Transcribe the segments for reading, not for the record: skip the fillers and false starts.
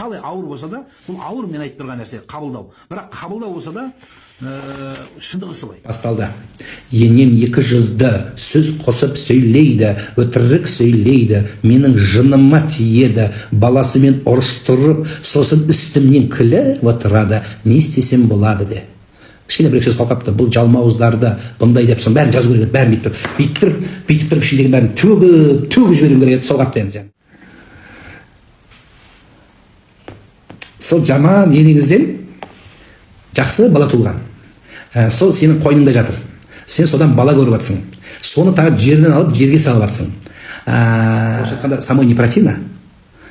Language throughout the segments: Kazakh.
қалай ауыр болса да, бұл ауыр мен айтып тұрған нәрсе қабылдау. Бірақ қабылдау болса да шындығы солай. Басталды. Енем 200-ді сөз қосып сөйлейді, өтірік сөйлейді, менің жыныма тиеді, баласымен ұрыстырып, сосын үстімнен күліп отырады. Не істесем болады де. Кішкене бір сөз қалқапты. Бұл жалмауыздарды бұндай деп соң бәрін жазу керек, бәрін бүйтіп тұрып ішіндегі бәрін төгіп жіберу керек, сол қапты енді. Сол жаман енеңізден жақсы бала туылған. Сол сенің қойныңда жатыр. Сен содан бала көріп жатсың. Соны тағы жерден алып жерге салып жатсың. Орысша айтқанда самой не противно.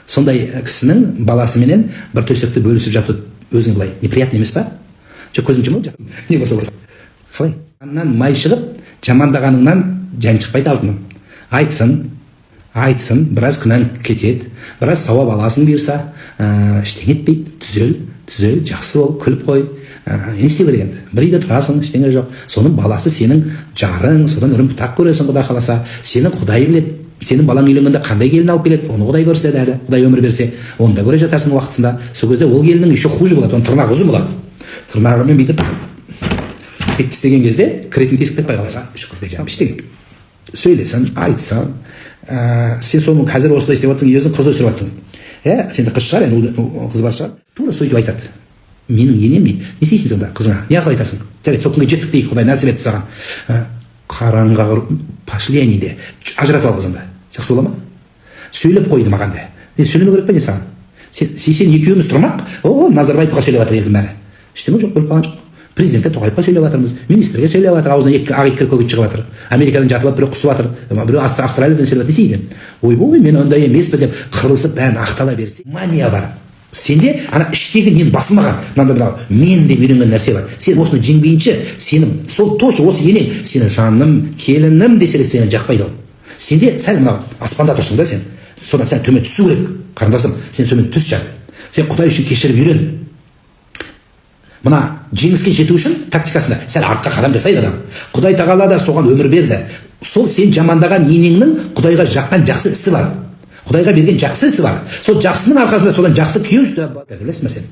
Сондай кісінің баласыменен бір төсекті бөлісіп жату өзіңе былай неприятно емес па? Көзін жұмып жатсың. Не болса болады. Қалай? Аннан май шығып, жамандағаныңнан жан шықпайды алтыным. Айтсын, біраз күнәң кетеді, біраз сауап аласың бұйырса, ештеңе етпейді, түзел, жақсы бол, күліп қой. Не істеу керек енді? Бір үйде тұрасың, ештеңе жоқ. Соның баласы сенің жарың, содан үрім-бұтақ көресің, Құдай қаласа. Сені Құдай біледі. Сенің балаң үйленгенде қандай келін алып келеді, оны Құдай көрсетеді әлі. Құдай өмір берсе, оны да көре жатарсың уақытысында. Сол кезде ол келіннің еще хуже болады, оның тырнағы ұзын болады. Тырнағымен бүйтіп істеген кезде кіретін тесік теппей қаласың. Шүкір де жаным, ештеңе. Сөйлесін, айтсын. Сен соның қазір осылай істеп жатсың, өзің қыз өсіріп жатсың. Сенде қыз шығар, енді қыз бар шығар. Тура сөйтіп айтады. Менің енем дейді. Не істейсің сонда қызыңа? Не ақыл айтасың? Жарайды, сол күнге жеттік дейік, Құдай нәсіп етті саған. Қараңға пошление ажыратып ал қызыңды. Жақсы бола ма? Сөйлеп қойды маған да. Сөйлеме керек пе не саған? Сен екеуміз тұрмақ, Назарбаевқа сөйлеп жатыр елдің бәрі. Ештеңе жоқ, өліп қалған жоқ. Президентке Тоқаевқа сөйлеп жатырмыз, министрге сөйлеп жатыр, аузына ақ ит көкөт шығып жатыр. Америкадан жатып алып біреу құсып жатыр, біреу Австралиядан сөйлеп жатыр. Не істейді? Ойбой, мен ондай емеспін деп қырылысып бәрін ақтала берсе. Мания бар. Сенде ана іштегі нен басылмаған, мынау мен деп үйренген нәрсе бар. Сен осыны жеңбейінше, сенің сол тошы осы енең, сені жаным, келінім десе сені жақпайды ол. Сенде сәл мынау аспанда тұрсың да сен. Содан сен төмен түсу керек, қарындасым. Сен төмен түс жан. Сен Құдай үшін кешіріп үйрен. Мына жеңіске жету үшін тактикасында сәл артқа қадам жасайды адам. Құдай тағала да соған өмір берді. Сол сен жамандаған енеңнің Құдайға жаққан жақсы ісі бар. Құдайға берген жақсы ісі бар. Сол жақсының арқасында содан жақсы күйеу білесің бе сен?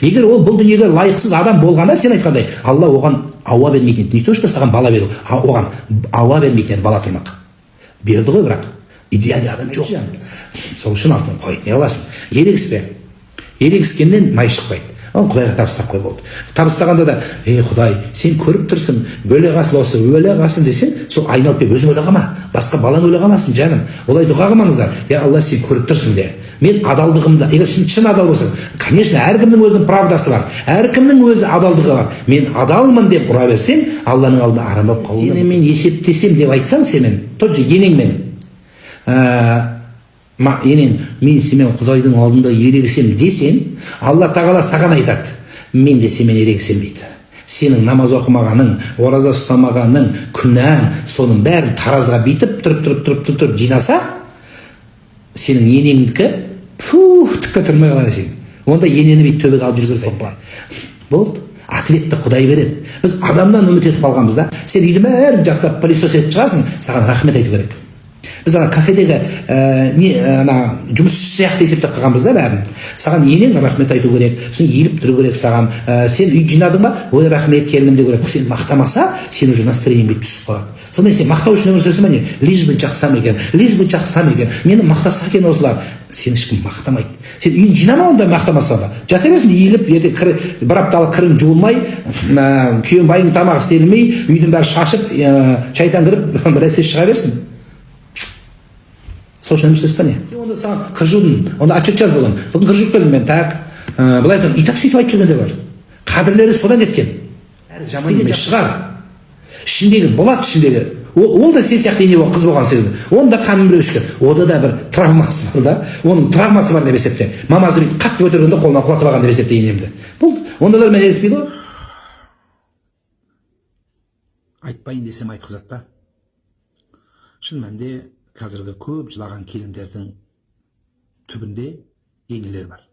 Егер ол бұл дүниеге лайықсыз адам болғанда, сен айтқандай, Алла оған ауа бермейтін еді. Не то, что саған бала беру, оған ауа бермейтін еді бала тұрмақ. Берді ғой, бірақ идеальный адам жоқ. Сол үшін алтын қой, не аласың? Ерегіспе. Ерегіскеннен май шықпайды. Оны Құдайға табыстап қой болды. Табыстағанда да, Құдай, сен көріп тұрсың, өлеғасын осы, өлеғасын десең, сол айналып кеп өзің өлеғама, басқа балаң өлеғамасын, жаным. Олай дұға қылмаңыздар. Алла, сен көріп тұрсың де. Мен адалдығымда, егер сен шын адал болсаң, конечно, әркімнің өзінің правдасы бар, әркімнің өзі адалдығы бар. Мен адалмын деп ұра берсең, Алланың алдында арам болып қалуы. Сені мен есептесем деп айтсаң, семен, тот же енеңмен, енең, мен семен Құдайдың алдында ерегісем десең, Алла тағала саған айтады, мен де семен ерегісем дейді. Сенің намаз оқымағаның, ораза ұстамағаның, күнәң, соның бәрін таразға битіп, тұрып жинаса, сенің енеңдікі түкке тұрмай қалады сен. Онда енені бейт төбеге алып жүргізіп болады. Болды. Ответті Құдай береді. Біз адамнан үміт етіп қалғанбыз да. Сен үйді бәрін жақсылап пылесос етіп шығасың, саған рахмет айту керек. Біз ана кафедегі жұмыс сияқты есептеп қалғанбыз да бәрін. Саған енең рахмет айту керек, сосын еліп тұру керек саған. Сен үй жинадың ба? Ой, рахмет келдім деу керек. Сен мақтамаса, сен уже настроениең түсіп қалады. Сонда сен мақтау үшін өмір сүрсің бе не? Лишь бы жақсам екен, мені мақтаса екен осылар. Сен ешкім мақтамайды. Сен үйін жинама онда мақтамаса да. Жата берсін, еліп, бір апталық кірің жуылмай, күйеуің байың тамақ істелмей, үйдің бәрі шашып, шайтан кіріп, бір нәрсе шыға берсін. Сол үшін өмір сүрсің бе не? Сен онда саған кіржудың, онда отчет жаз болған. Бүгін кіржуіп келдім мен, так, былай айтқан, и так сөйтіп айтып жүргенде бар. Қадірлері содан кеткен. Жаман емес шығар. Ішіндегі болады, ішіндегі. Ол да сен сияқты ене қыз болған секілді. Оның да қанын біреу ішкен. Ода да бір травмасы бар да. Оның травмасы бар деп есепте. Мамасы қатты көтергенде қолынан құлатып алған деп есепте енемді. Бұл онда да мен еспейді ғой. Айтпайын десем айтқызады да. Шын мәнінде қазіргі көп жылаған келіндердің түбінде енелер бар.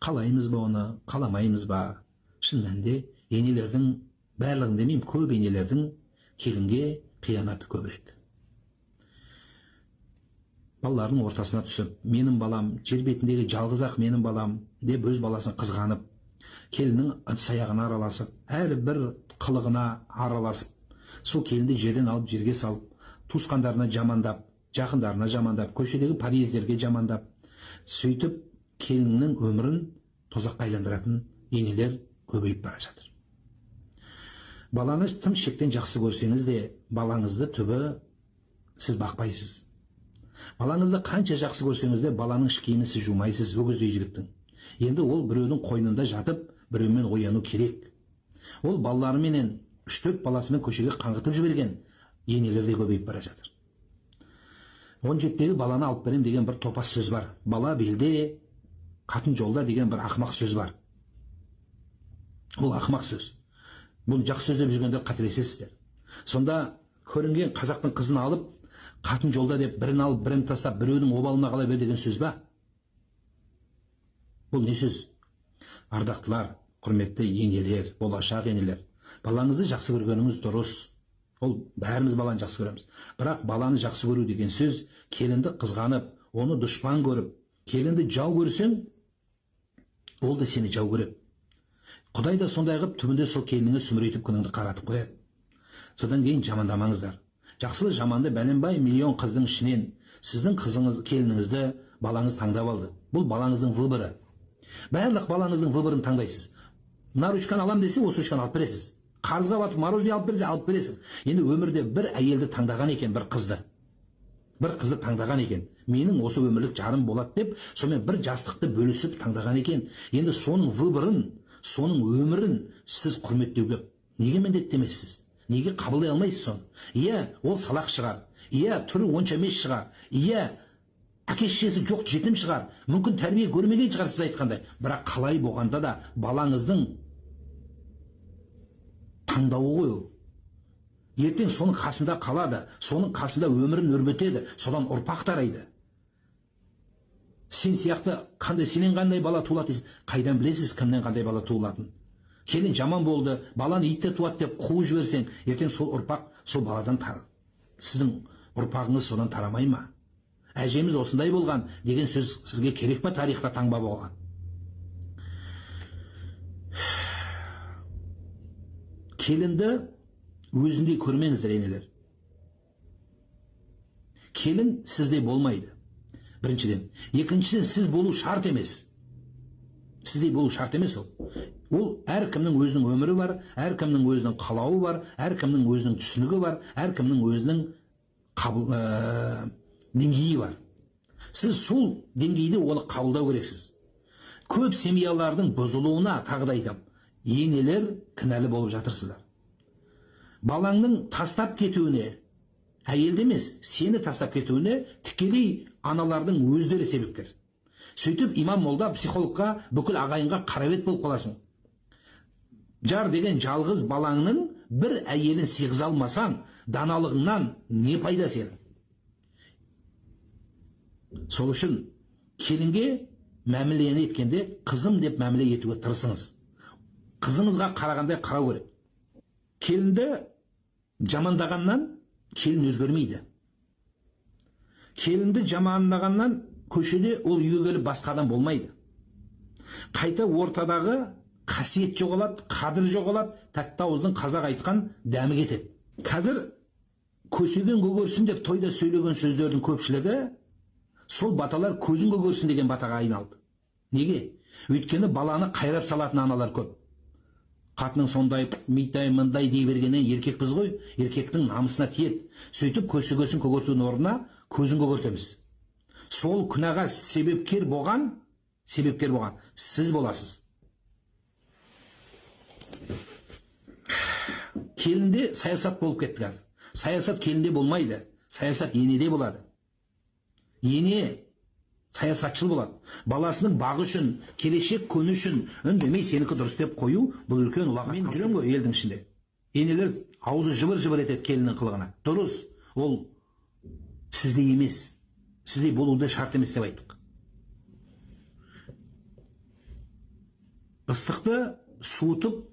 Қалаймыз ба оны, қаламаймыз ба? Шын мәнінде енелердің барлығын демеймін, көп енелердің келінге қиянаты көбірек. балалардың ортасына түсіп, менің балам, жер бетіндегі жалғыз ақ менің балам деп өз баласын қызғанып, келіннің ыдыс-аяғына араласып, әрбір қылығына араласып, сол келінді жерден алып жерге салып, туысқандарына жамандап, жақындарына жамандап, көшедегі подъездерге жамандап, сөйтіп келіннің өмірін тозаққа айландыратын енелер көбейіп бара жатыр. Баланы тым шектен жақсы көрсеңіз де, балаңызды түбі сіз бақпайсыз. Балаңызды қанша жақсы көрсеңіз де, баланың іш киімін сіз жумайсыз, өгіздей жігіттің. Енді ол біреудің қойнында жатып, біреумен ояну керек. Ол балаларыменен 3-4 баласымен көшеге қаңғытып жіберген енелер де көбейіп бара жатыр. 17-дегі баланы алып берем деген бір топас сөз бар. Бала белде, қатын жолда деген бір ақымақ сөз бар. Ол ақымақ сөз. Бұл жақсы сөз деп жүргендер қателесесіздер. Сонда көрінген қазақтың қызын алып, қатын жолда деп бірін алып, бірін тастап, біреудің обалына қала бер деген сөз ба? Бұл не сөз? Ардақтылар, құрметті енелер, болашақ енелер, балаңызды жақсы көргеніңіз дұрыс. Ол бәріміз баланы жақсы көреміз. Бірақ баланы жақсы көру деген сөз, келінді қызғанып, оны дұшпан көріп, келінді жау көрсең, ол да сені жау көреді. Құдай да сондай қылып түбінде сол келініңе сүмірейтіп күніңді қаратып қояды. Содан кейін жамандамаңыздар. Жақсылы жаманды бәленбай миллион қыздың ішінен сіздің қызыңыз, келініңізді балаңыз таңдап алды. Бұл балаңыздың выборы. Барлық балаңыздың выборын таңдайсыз. Мына ручканы алам десе, осы ручканы алып бересіз. Қарызға батып мороженое алып берсе, алып бересің. Енді өмірде бір әйелді таңдаған екен, бір қызды таңдаған екен. Менің осы өмірлік жарым болады деп, сонымен бір жастықты бөлісіп таңдаған екен. Енді соның выборын, соның өмірін сіз құрметтеуге неге міндеттемессіз? Неге қабылдай алмайсыз соны? Иә, ол салақ шығар. Иә, түрі онша емес шығар. Иә, әке-шешесі жоқ жетім шығар. Мүмкін тәрбие көрмеген шығар сіз айтқандай. Бірақ қалай болғанда да балаңыздың таңдауы ғой ол. Ертең соның қасында қалады, соның қасында өмірін өрбітеді, содан ұрпақ тарайды. Сенен қандай бала туылады? Қайдан білесіз кімнен қандай бала туылатынын? Келін жаман болды, баланы итте туады деп қуып жіберсең, ертең сол ұрпақ сол баладан сіздің ұрпағыңыз содан тарамай ма? Әжеміз осындай болған деген сөз сізге керек па тарихта таңба болған? Келінді өзіндей көрмеңіздер енелер. Келін сіздей болмайды. Біріншіден. Екіншіден, сіз болу шарт емес. Сіздей болу шарт емес ол. Ол әркімнің өзінің өмірі бар, әркімнің өзінің қалауы бар, әркімнің өзінің түсінігі бар, әркімнің өзінің деңгейі бар. Сіз сол деңгейде оны қабылдау керексіз. Көп семьялардың бұзылуына тағы да айтам, енелер кінәлі болып жатырсыздар. Балаңның тастап кетуіне, әйелді емес, сені тастап кетуіне тікелей аналардың өздері себепкер. Сөйтіп имам молда психологқа, бүкіл ағайынға қарабет болып қаласың. Жар деген жалғыз балаңның бір әйелін сыйғыза алмасаң, даналығыңнан не пайда сенің? Сол үшін келінге мәмілені еткенде қызым деп мәміле етуге тырысыңыз. Қызыңызға қарағандай қарау керек. Келінді жамандағаннан келін өзгермейді. Келінді жамандағаннан көшеде ол үйге келіп басқа адам болмайды. Қайта ортадағы қасиет жоғалады, қадір жоғалады, тәтті ауыздың қазақ айтқан дәмі кетеді. Қазір көсеген көгерсін деп тойда сөйлеген сөздердің көпшілігі сол баталар көзін көгерсін деген батаға айналды. Неге? Өйткені баланы қайрап салатын аналар көп. Қатының сондай, митай, мындай дей бергеннен еркекпіз ғой, еркектің намысына тиеді. Сөйтіп көсегесін көгертудің орнына көзін көгертеміз. Сол күнәға себепкер болған сіз боласыз. Келінде саясат болып кетті қазір. Саясат келінде болмайды, саясат енеде болады. Ене саясатшыл болады. Баласының бағы үшін, келешек көні үшін үндемей сенікі дұрыс деп қою, бұл үлкен ұлағат. Мен жүрем ғой елдің ішінде. Енелер аузы жыбыр-жыбыр етеді келіннің қылығына. Дұрыс, ол сіздей емес, сіздей болуды шарт емес деп айттық. Ыстықты суытып,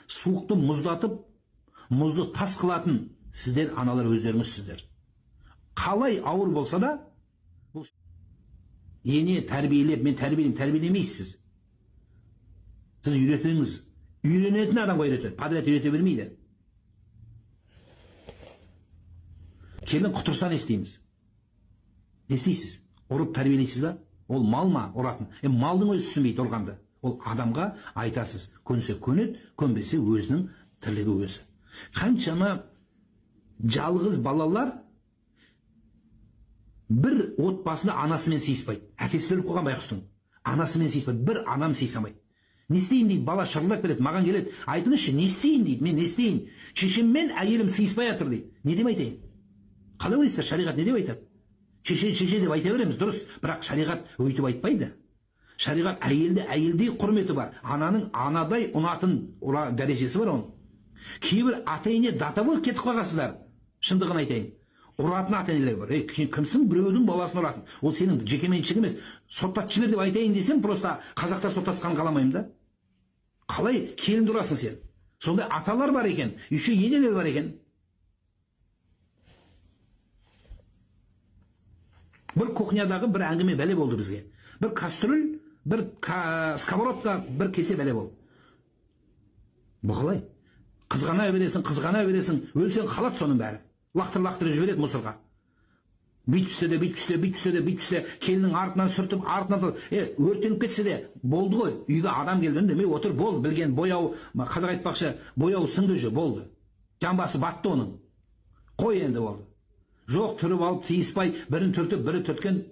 суықты мұздатып, мұзды тас қылатын сіздер, аналар өздеріңізсіздер. Қалай ауыр болса да, ене тәрбиелеп, мен тәрбиелемейсіз. Сіз үйретіңіз. Үйренетін адамға үйретеді, подряд үйрете бермейді. Келін құтырса не істейміз? Не істейсіз? Ұрып тәрбиелейсіз ба? Ол мал ма ұратын? Малдың өзі түсінбейді ұрғанды. Ол адамға айтасыз. Көнсе көнеді, көнбесе өзінің тірлігі өзі. Қаншама жалғыз балалар бір отбасында анасымен сыйыспайды. Әкесі өліп қалған байқұстың. Анасымен сыйыспайды, бір адам сыйыспайды. Не істейін дейді, бала шырылдап келеді, маған келеді. Айтыңызшы, не істейін дейді, мен не істейін? Шешеммен әйелім сыйыспай жатыр дейді. Не деп айтайын? Қалай ойлайсыздар, шариғат не деп айтады? Шеше деп айта береміз, дұрыс, бірақ шариғат өйтіп айтпайды. Шариғат әйелдей құрметі бар. Ананың анадай ұнатын дәрежесі бар оның. Кейбір ата-ене дата болып кетіп қалғансыздар. Шындығын айтайын. Ұратын ата-енелер бар. Кімсің біреудің баласын ұратын? Ол сенің жекеменшік емес. Соттатып жібер деп айтайын десем, просто қазақтар соттасқанын қаламаймын да. Қалай келінді ұрасың сен? Сондай аталар бар екен, еще енелер бар екен. Бір кухнядағы бір әңгіме бәле болды бізге. Бір кастрюль, бір сковородка, бір кесе бәле болды. Бұл қалай? Қызғана бересің, өлсең қалады соның бәрі. Лақтырып жібереді мусорға. Бүйтісте, келінің артынан сүртіп, өртеніп кетсе де, болды ғой, үйге адам келді, үндемей отыр, болды, білген, бояу, қазақ айтпақшы, бояу сіңді жүр, болды. Жамбасы батты оның. Қой енді болды. Жоқ, түріп алып, сыйыспай, бірін түртіп, бірі түрткен,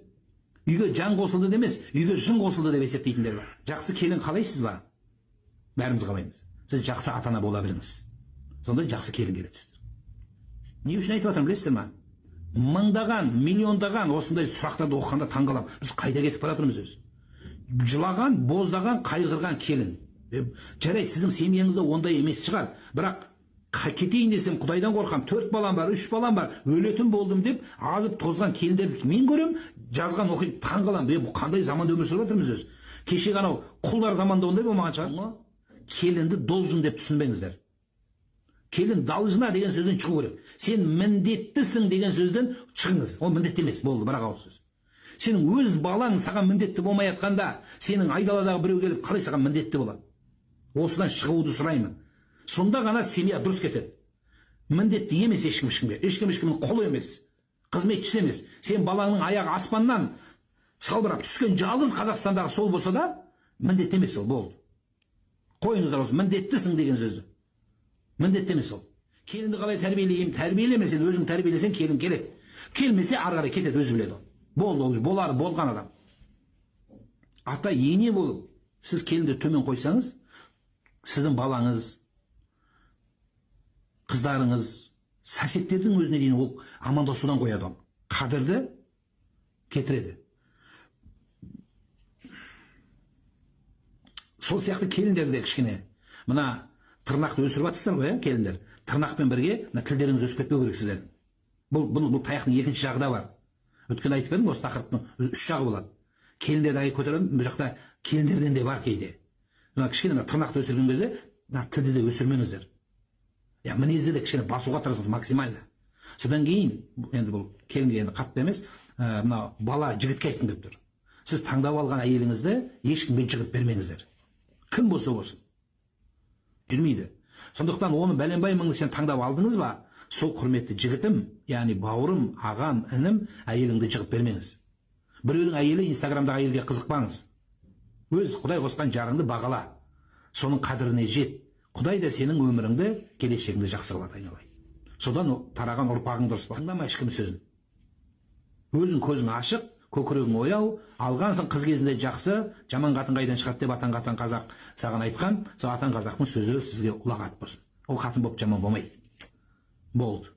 үйге жан қосылды демес, үйге жын қосылды деп есептейтіндер бар. Жақсы келін қалайсыз ба? Бәріміз қалаймыз. Сіз жақсы ата-ана бола біліңіз. Сонда жақсы келін келесіздер. Не үшін айтып жатырмын білесіздер ма? Мыңдаған, миллиондаған осындай сұрақтарды оқығанда таңғаламын. Біз қайда кетіп бара жатырмыз өзі? Жылаған, боздаған, қайғырған келін. Жарайды, сіздің семьяңызда ондай емес шығар, бірақ кетейін десем құдайдан қорқам, 4 балам бар, 3 балам бар, өлетін болдым деп азып тозған келіндерді мен көрем, жазған оқиды таңғалам. Бұл қандай заманда өмір сүріп жатырмыз өзі? Кешегі анау құлдар заманда ондай болмаған шығар. Келінді должен деп түсінбеңіздер. Келін должна деген сөзден шығу керек. Сен міндеттісің деген сөзден шығыңыз. Ол міндетті емес, болды, бірақ ауыз сөз. Сенің өз балаң саған міндетті болмай жатқанда, сенің айдаладағы біреу келіп қалай саған міндетті болады? Осыдан шығуды сұраймын. Сонда ғана семья дұрыс кетеді. Міндетті емес ешкімге, ешкімнің құлы емес, қызметшісі емес. Сен балаңның аяғы аспаннан салбырап түскен жалғыз Қазақстандағы сол болса да, міндетті емес ол, болды. Қойыңыздар осы міндеттісің деген сөзді. Міндетті емес ол. Келінді қалай тәрбиелеймін? Тәрбиелеме, сен өзің тәрбиелесең келін келеді. Келмесе ары қарай кетеді, өзі біледі. Болды, болған адам. Ата ене болып, сіз келінді төмен қойсаңыз, сіздің балаңыз, қыздарыңыз, сәсеттердің өзіне дейін ол амандасудан қояды ол. Қадірді кетіреді. Сол сияқты келіндерді кішкене, мына тырнақты өсіріп жатсыздар ғой, келіндер. Тырнақпен бірге тілдеріңіз өсіп кетпеу керек сіздердің. Бұл таяқтың екінші жағы да бар. Өткенде айтып едім, осы тақырыптың 3 жағы болады. Келіндерді көтеремін, бұл жақта келіндерден де бар кейде. Кішкене тырнақты өсірген кезде, тілді де өсірмеңіздер. Мінезді де кішкене басуға тырысыңыз максимально. Содан кейін, енді бұл келінге енді қатты емес, мына бала жігітке айтқым келіп тұр. Сіз таңдап алған әйеліңізді ешкімге жігіт бермеңіздер. Кім болса болсын. Жүрмейді. Сондықтан оны бәленбай мыңды сен таңдап алдыңыз ба, сол құрметті жігітім, яғни бауырым, ағам, інім, әйеліңді жігіт бермеңіз. Біреудің әйелі инстаграмдағы әйелге қызықпаңыз. Өз Құдай қосқан жарыңды бағала. Соның қадіріне жет. Құдай да сенің өміріңді, келешегіңді жақсы қылады айналайын. Содан тараған ұрпағың дұрыс. Тыңдама ешкім сөзін. Өзің көзің ашық, көкірегің ояу, алғансың қыз кезінде жақсы, жаман қатын қайдан шығады деп атан қазақ саған айтқан, сол атан қазақтың сөзі сізге ұлағат болсын. Ол қатын болып жаман болмайды. Болды.